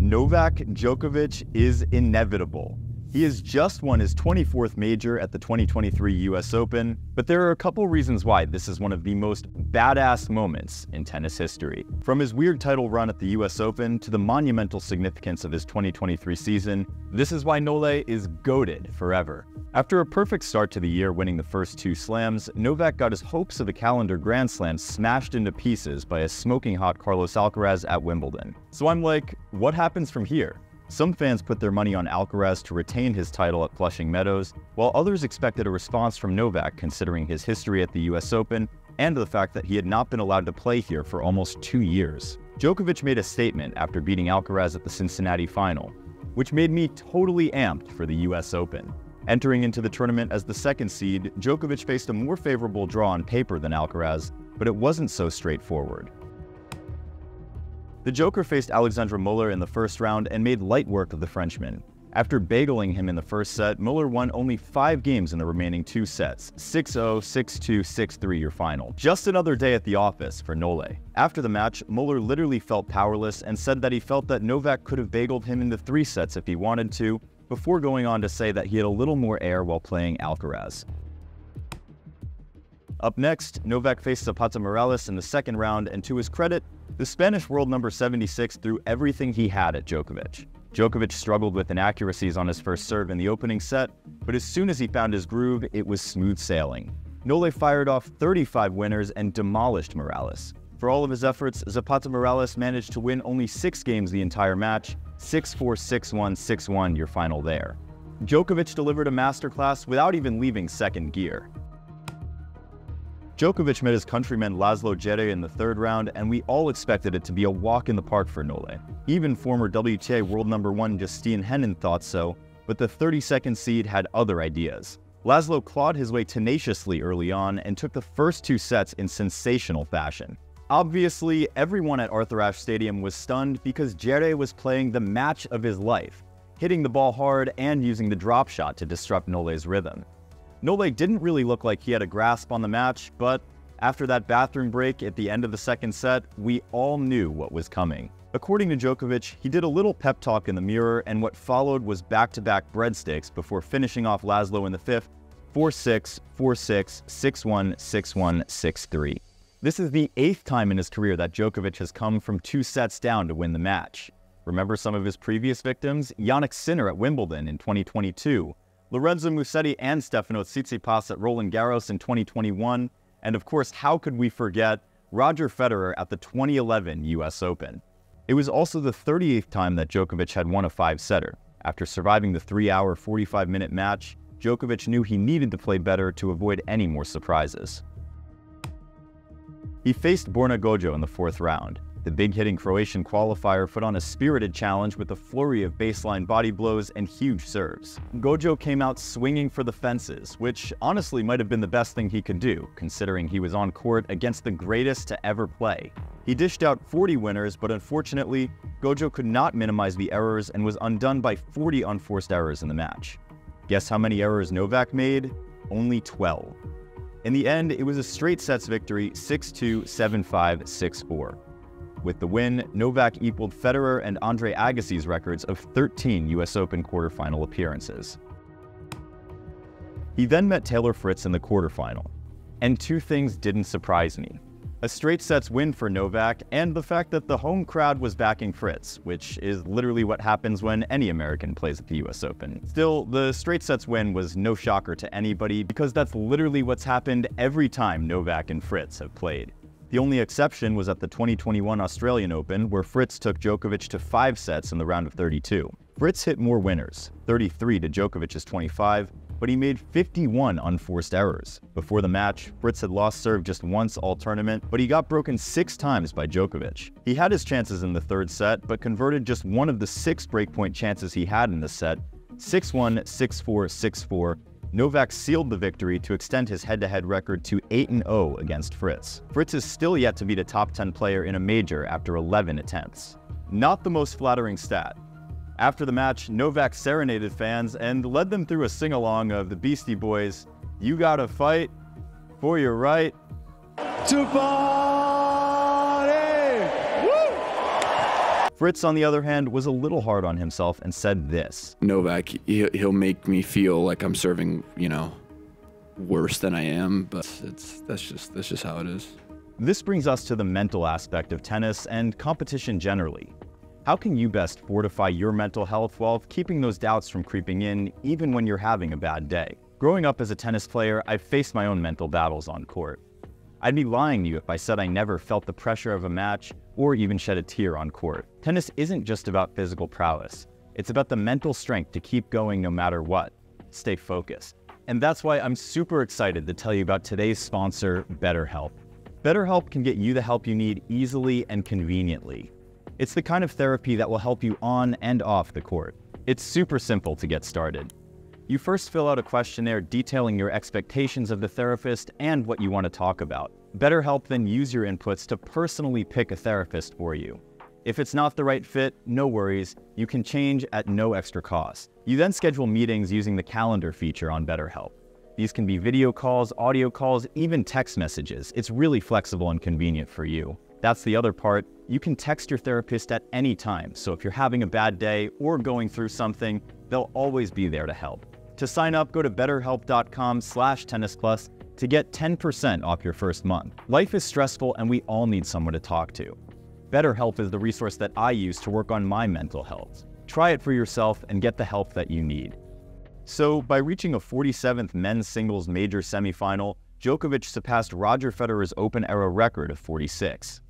Novak Djokovic is inevitable. He has just won his 24th major at the 2023 US Open, but there are a couple reasons why this is one of the most badass moments in tennis history. From his weird title run at the US Open to the monumental significance of his 2023 season, this is why Nole is GOATed forever. After a perfect start to the year winning the first 2 slams, Novak got his hopes of a calendar Grand Slam smashed into pieces by a smoking hot Carlos Alcaraz at Wimbledon. So I'm like, what happens from here? Some fans put their money on Alcaraz to retain his title at Flushing Meadows, while others expected a response from Novak considering his history at the US Open and the fact that he had not been allowed to play here for almost 2 years. Djokovic made a statement after beating Alcaraz at the Cincinnati final, which made me totally amped for the US Open. Entering into the tournament as the 2nd seed, Djokovic faced a more favorable draw on paper than Alcaraz, but it wasn't so straightforward. The Joker faced Alexandre Muller in the first round and made light work of the Frenchman. After bageling him in the first set, Muller won only 5 games in the remaining 2 sets, 6-0, 6-2, 6-3 your final. Just another day at the office for Nole. After the match, Muller literally felt powerless and said that he felt that Novak could have bageled him in the 3 sets if he wanted to, before going on to say that he had a little more air while playing Alcaraz. Up next, Novak faced Zapata Miralles in the 2nd round, and to his credit, the Spanish world number 76 threw everything he had at Djokovic. Djokovic struggled with inaccuracies on his first serve in the opening set, but as soon as he found his groove, it was smooth sailing. Nole fired off 35 winners and demolished Miralles. For all of his efforts, Zapata Miralles managed to win only 6 games the entire match, 6-4, 6-1, 6-1 your final there. Djokovic delivered a masterclass without even leaving second gear. Djokovic met his countryman Laslo Djere in the 3rd round, and we all expected it to be a walk in the park for Nole. Even former WTA world number 1 Justine Henin thought so, but the 32nd seed had other ideas. Laslo clawed his way tenaciously early on and took the first 2 sets in sensational fashion. Obviously, everyone at Arthur Ashe Stadium was stunned because Djere was playing the match of his life, hitting the ball hard and using the drop shot to disrupt Nole's rhythm. Nole didn't really look like he had a grasp on the match, but after that bathroom break at the end of the 2nd set, we all knew what was coming. According to Djokovic, he did a little pep talk in the mirror, and what followed was back-to-back breadsticks before finishing off Laslo in the 5th, 4-6, 4-6, 6-1, 6-1, 6-3. This is the 8th time in his career that Djokovic has come from 2 sets down to win the match. Remember some of his previous victims? Jannik Sinner at Wimbledon in 2022, Lorenzo Musetti and Stefano Tsitsipas at Roland Garros in 2021, and of course, how could we forget Roger Federer at the 2011 US Open. It was also the 38th time that Djokovic had won a 5-setter. After surviving the 3-hour, 45-minute match, Djokovic knew he needed to play better to avoid any more surprises. He faced Borna Gojo in the 4th round. The big-hitting Croatian qualifier put on a spirited challenge with a flurry of baseline body blows and huge serves. Gojo came out swinging for the fences, which honestly might have been the best thing he could do, considering he was on court against the greatest to ever play. He dished out 40 winners, but unfortunately, Gojo could not minimize the errors and was undone by 40 unforced errors in the match. Guess how many errors Novak made? Only 12. In the end, it was a straight sets victory, 6-2, 7-5, 6-4. With the win, Novak equaled Federer and Andre Agassi's records of 13 US Open quarterfinal appearances. He then met Taylor Fritz in the quarterfinal. And 2 things didn't surprise me. A straight sets win for Novak, and the fact that the home crowd was backing Fritz, which is literally what happens when any American plays at the US Open. Still, the straight sets win was no shocker to anybody because that's literally what's happened every time Novak and Fritz have played. The only exception was at the 2021 Australian Open, where Fritz took Djokovic to 5 sets in the round of 32. Fritz hit more winners, 33 to Djokovic's 25, but he made 51 unforced errors. Before the match, Fritz had lost serve just once all tournament, but he got broken 6 times by Djokovic. He had his chances in the 3rd set, but converted just one of the 6 breakpoint chances he had in the set, 6-1, 6-4, 6-4. Novak sealed the victory to extend his head-to-head record to 8-0 against Fritz. Fritz is still yet to beat a top 10 player in a major after 11 attempts. Not the most flattering stat. After the match, Novak serenaded fans and led them through a sing-along of the Beastie Boys' "You Gotta Fight for Your Right to Party!" Woo! Fritz, on the other hand, was a little hard on himself and said this. Novak, he'll make me feel like I'm serving, worse than I am, but that's just how it is. This brings us to the mental aspect of tennis and competition generally. How can you best fortify your mental health while keeping those doubts from creeping in even when you're having a bad day? Growing up as a tennis player, I've faced my own mental battles on court. I'd be lying to you if I said I never felt the pressure of a match or even shed a tear on court. Tennis isn't just about physical prowess. It's about the mental strength to keep going no matter what. Stay focused. And that's why I'm super excited to tell you about today's sponsor, BetterHelp. BetterHelp can get you the help you need easily and conveniently. It's the kind of therapy that will help you on and off the court. It's super simple to get started. You first fill out a questionnaire detailing your expectations of the therapist and what you want to talk about. BetterHelp then use your inputs to personally pick a therapist for you. If it's not the right fit, no worries, you can change at no extra cost. You then schedule meetings using the calendar feature on BetterHelp. These can be video calls, audio calls, even text messages. It's really flexible and convenient for you. That's the other part. You can text your therapist at any time, so if you're having a bad day or going through something, they'll always be there to help. To sign up, go to betterhelp.com/tennisplus to get 10% off your first month. Life is stressful and we all need someone to talk to. BetterHelp is the resource that I use to work on my mental health. Try it for yourself and get the help that you need. So, by reaching a 47th men's singles major semifinal, Djokovic surpassed Roger Federer's Open-era record of 46.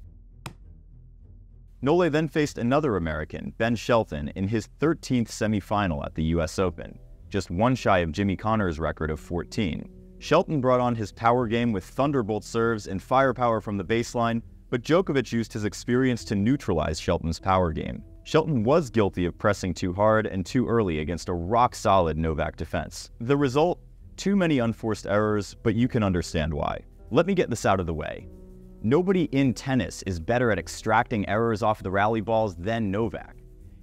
Nole then faced another American, Ben Shelton, in his 13th semifinal at the US Open, just one shy of Jimmy Connor's record of 14. Shelton brought on his power game with thunderbolt serves and firepower from the baseline, but Djokovic used his experience to neutralize Shelton's power game. Shelton was guilty of pressing too hard and too early against a rock-solid Novak defense. The result? Too many unforced errors, but you can understand why. Let me get this out of the way. Nobody in tennis is better at extracting errors off the rally balls than Novak.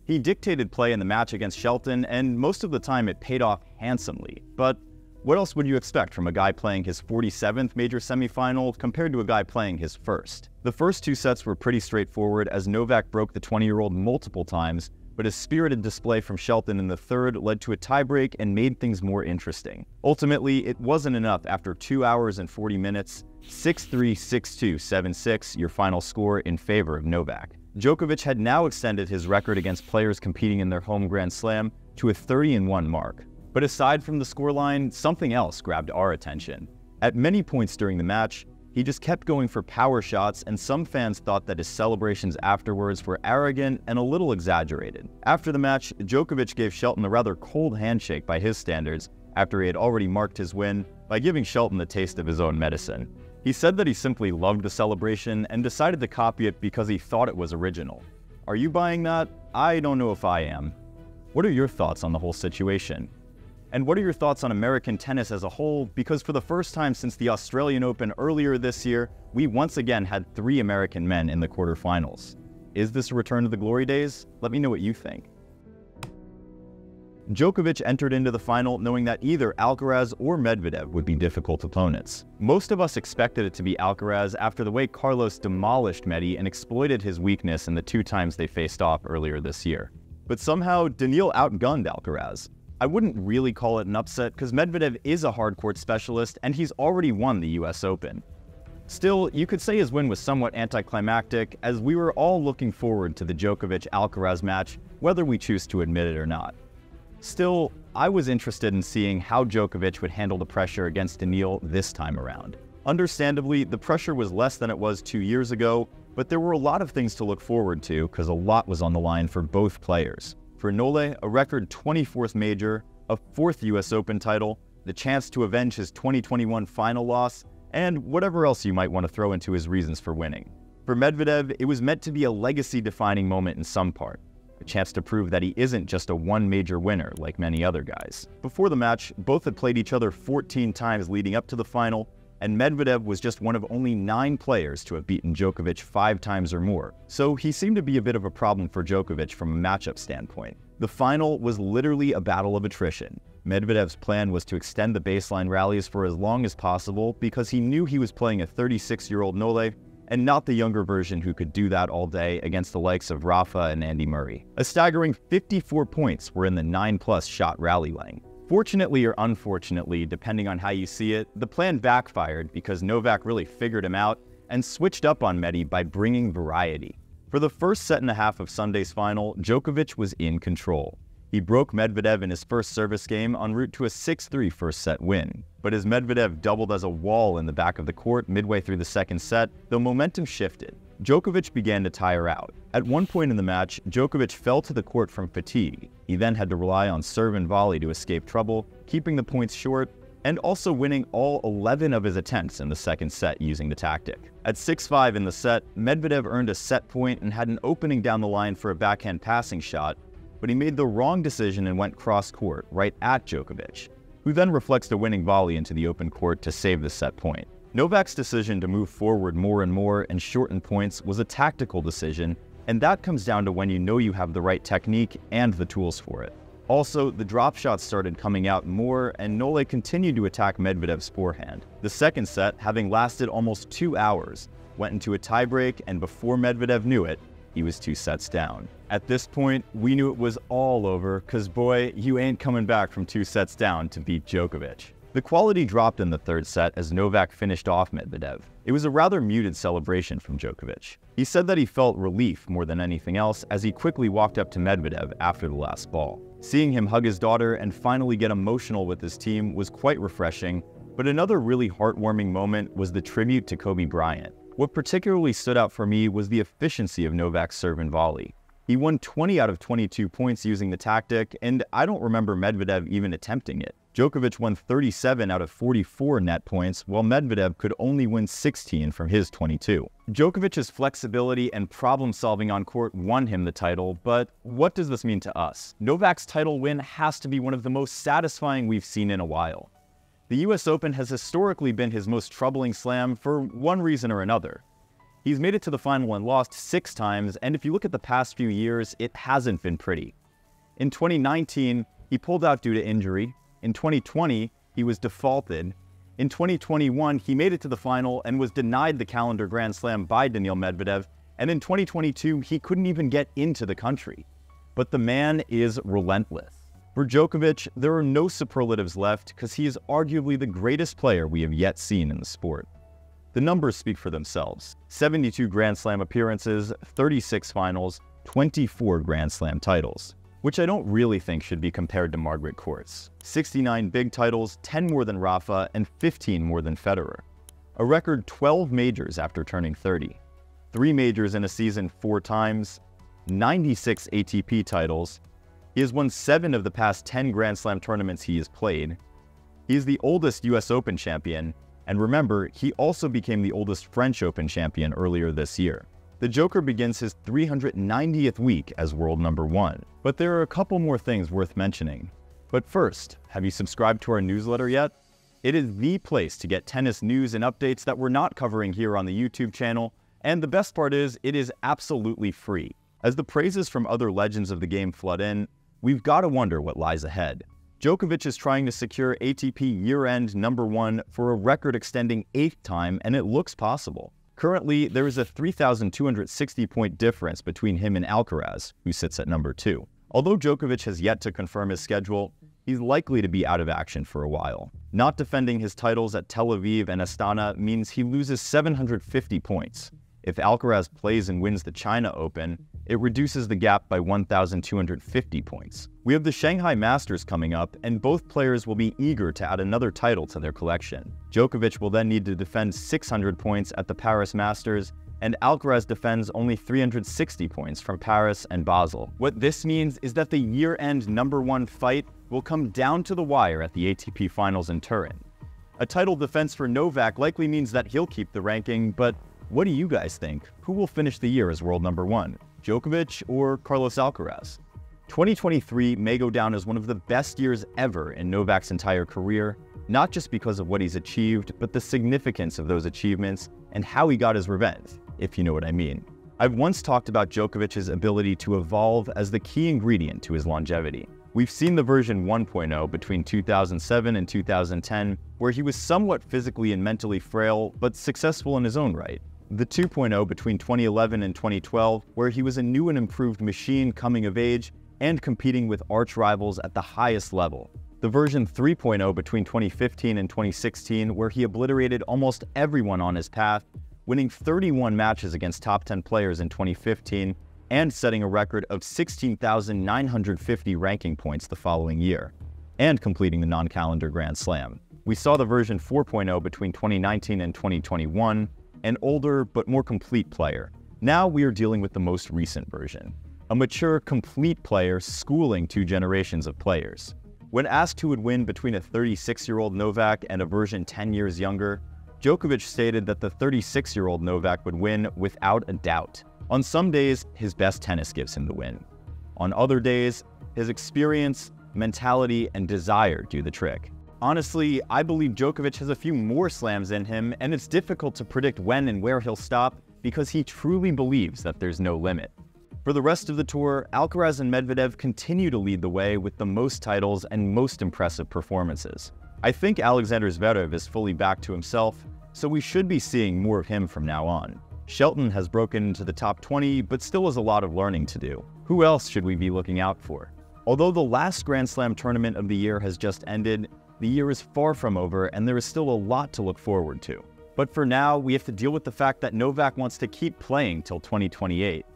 He dictated play in the match against Shelton, and most of the time it paid off handsomely. But what else would you expect from a guy playing his 47th major semifinal compared to a guy playing his first? The first two sets were pretty straightforward as Novak broke the 20-year-old multiple times, but his spirited display from Shelton in the third led to a tiebreak and made things more interesting. Ultimately, it wasn't enough after 2 hours and 40 minutes. 6-3, 6-2, 7-6, your final score in favor of Novak. Djokovic had now extended his record against players competing in their home Grand Slam to a 30-1 mark. But aside from the scoreline, something else grabbed our attention. At many points during the match, he just kept going for power shots, and some fans thought that his celebrations afterwards were arrogant and a little exaggerated. After the match, Djokovic gave Shelton a rather cold handshake by his standards after he had already marked his win by giving Shelton the taste of his own medicine. He said that he simply loved the celebration and decided to copy it because he thought it was original. Are you buying that? I don't know if I am. What are your thoughts on the whole situation? And what are your thoughts on American tennis as a whole? Because for the first time since the Australian Open earlier this year, we once again had 3 American men in the quarterfinals. Is this a return to the glory days? Let me know what you think. Djokovic entered into the final knowing that either Alcaraz or Medvedev would be difficult opponents. Most of us expected it to be Alcaraz after the way Carlos demolished Medi and exploited his weakness in the 2 times they faced off earlier this year. But somehow, Daniil outgunned Alcaraz. I wouldn't really call it an upset because Medvedev is a hard-court specialist and he's already won the US Open. Still, you could say his win was somewhat anticlimactic as we were all looking forward to the Djokovic-Alcaraz match, whether we choose to admit it or not. Still, I was interested in seeing how Djokovic would handle the pressure against Daniil this time around. Understandably, the pressure was less than it was 2 years ago, but there were a lot of things to look forward to because a lot was on the line for both players. For Nole, a record 24th major, a 4th US Open title, the chance to avenge his 2021 final loss, and whatever else you might want to throw into his reasons for winning. For Medvedev, it was meant to be a legacy-defining moment in some part. A chance to prove that he isn't just a one major winner like many other guys. Before the match, both had played each other 14 times leading up to the final, and Medvedev was just one of only 9 players to have beaten Djokovic 5 times or more, so he seemed to be a bit of a problem for Djokovic from a matchup standpoint. The final was literally a battle of attrition. Medvedev's plan was to extend the baseline rallies for as long as possible because he knew he was playing a 36-year-old Nole and not the younger version who could do that all day against the likes of Rafa and Andy Murray. A staggering 54 points were in the 9+ shot rally lane. Fortunately or unfortunately, depending on how you see it, the plan backfired because Novak really figured him out and switched up on Medi by bringing variety. For the first set and a half of Sunday's final, Djokovic was in control. He broke Medvedev in his first service game en route to a 6-3 first set win. But as Medvedev doubled as a wall in the back of the court midway through the second set, the momentum shifted. Djokovic began to tire out. At one point in the match, Djokovic fell to the court from fatigue. He then had to rely on serve and volley to escape trouble, keeping the points short, and also winning all 11 of his attempts in the second set using the tactic. At 6-5 in the set, Medvedev earned a set point and had an opening down the line for a backhand passing shot, but he made the wrong decision and went cross-court right at Djokovic, who then reflects the winning volley into the open court to save the set point. Novak's decision to move forward more and more and shorten points was a tactical decision, and that comes down to when you know you have the right technique and the tools for it. Also, the drop shots started coming out more, and Nole continued to attack Medvedev's forehand. The second set, having lasted almost 2 hours, went into a tiebreak, and before Medvedev knew it, he was 2 sets down. At this point, we knew it was all over, cause boy, you ain't coming back from 2 sets down to beat Djokovic. The quality dropped in the third set as Novak finished off Medvedev. It was a rather muted celebration from Djokovic. He said that he felt relief more than anything else as he quickly walked up to Medvedev after the last ball. Seeing him hug his daughter and finally get emotional with his team was quite refreshing, but another really heartwarming moment was the tribute to Kobe Bryant. What particularly stood out for me was the efficiency of Novak's serve and volley. He won 20 out of 22 points using the tactic, and I don't remember Medvedev even attempting it. Djokovic won 37 out of 44 net points, while Medvedev could only win 16 from his 22. Djokovic's flexibility and problem-solving on court won him the title, but what does this mean to us? Novak's title win has to be one of the most satisfying we've seen in a while. The US Open has historically been his most troubling slam for one reason or another. He's made it to the final and lost 6 times, and if you look at the past few years, it hasn't been pretty. In 2019, he pulled out due to injury. In 2020, he was defaulted. In 2021, he made it to the final and was denied the calendar Grand Slam by Daniil Medvedev, and in 2022, he couldn't even get into the country. But the man is relentless. For Djokovic, there are no superlatives left because he is arguably the greatest player we have yet seen in the sport. The numbers speak for themselves. 72 Grand Slam appearances, 36 finals, 24 Grand Slam titles, which I don't really think should be compared to Margaret Court's. 69 big titles, 10 more than Rafa, and 15 more than Federer. A record 12 majors after turning 30. 3 majors in a season 4 times, 96 ATP titles. He has won 7 of the past 10 Grand Slam tournaments he has played. He is the oldest US Open champion, and remember, he also became the oldest French Open champion earlier this year. The Joker begins his 390th week as world number 1. But there are a couple more things worth mentioning. But first, have you subscribed to our newsletter yet? It is the place to get tennis news and updates that we're not covering here on the YouTube channel, and the best part is, it is absolutely free. As the praises from other legends of the game flood in, we've got to wonder what lies ahead. Djokovic is trying to secure ATP year-end number 1 for a record-extending 8th time, and it looks possible. Currently, there is a 3,260-point difference between him and Alcaraz, who sits at number 2. Although Djokovic has yet to confirm his schedule, he's likely to be out of action for a while. Not defending his titles at Tel Aviv and Astana means he loses 750 points. If Alcaraz plays and wins the China Open, it reduces the gap by 1,250 points. We have the Shanghai Masters coming up, and both players will be eager to add another title to their collection. Djokovic will then need to defend 600 points at the Paris Masters, and Alcaraz defends only 360 points from Paris and Basel. What this means is that the year-end number 1 fight will come down to the wire at the ATP Finals in Turin. A title defense for Novak likely means that he'll keep the ranking, but what do you guys think? Who will finish the year as world number 1? Djokovic or Carlos Alcaraz? 2023 may go down as one of the best years ever in Novak's entire career, not just because of what he's achieved, but the significance of those achievements and how he got his revenge, if you know what I mean. I've once talked about Djokovic's ability to evolve as the key ingredient to his longevity. We've seen the version 1.0 between 2007 and 2010, where he was somewhat physically and mentally frail, but successful in his own right. The 2.0 between 2011 and 2012, where he was a new and improved machine coming of age and competing with arch rivals at the highest level. The version 3.0 between 2015 and 2016, where he obliterated almost everyone on his path, winning 31 matches against top 10 players in 2015 and setting a record of 16,950 ranking points the following year, and completing the non-calendar Grand Slam. We saw the version 4.0 between 2019 and 2021, an older but more complete player. Now we are dealing with the most recent version, a mature, complete player schooling two generations of players. When asked who would win between a 36-year-old Novak and a version 10 years younger, Djokovic stated that the 36-year-old Novak would win without a doubt. On some days, his best tennis gives him the win. On other days, his experience, mentality, and desire do the trick. Honestly, I believe Djokovic has a few more slams in him, and it's difficult to predict when and where he'll stop because he truly believes that there's no limit. For the rest of the tour, Alcaraz and Medvedev continue to lead the way with the most titles and most impressive performances. I think Alexander Zverev is fully back to himself, so we should be seeing more of him from now on. Shelton has broken into the top 20, but still has a lot of learning to do. Who else should we be looking out for? Although the last Grand Slam tournament of the year has just ended, the year is far from over and there is still a lot to look forward to. But for now, we have to deal with the fact that Novak wants to keep playing till 2028.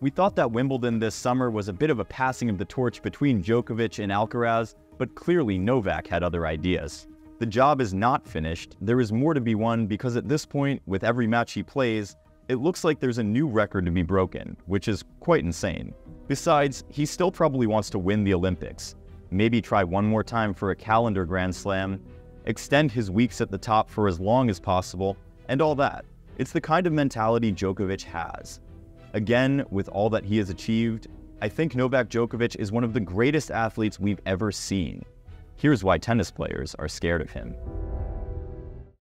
We thought that Wimbledon this summer was a bit of a passing of the torch between Djokovic and Alcaraz, but clearly Novak had other ideas. The job is not finished, there is more to be won because at this point, with every match he plays, it looks like there's a new record to be broken, which is quite insane. Besides, he still probably wants to win the Olympics, maybe try one more time for a calendar Grand Slam, extend his weeks at the top for as long as possible, and all that. It's the kind of mentality Djokovic has. Again, with all that he has achieved, I think Novak Djokovic is one of the greatest athletes we've ever seen. Here's why tennis players are scared of him.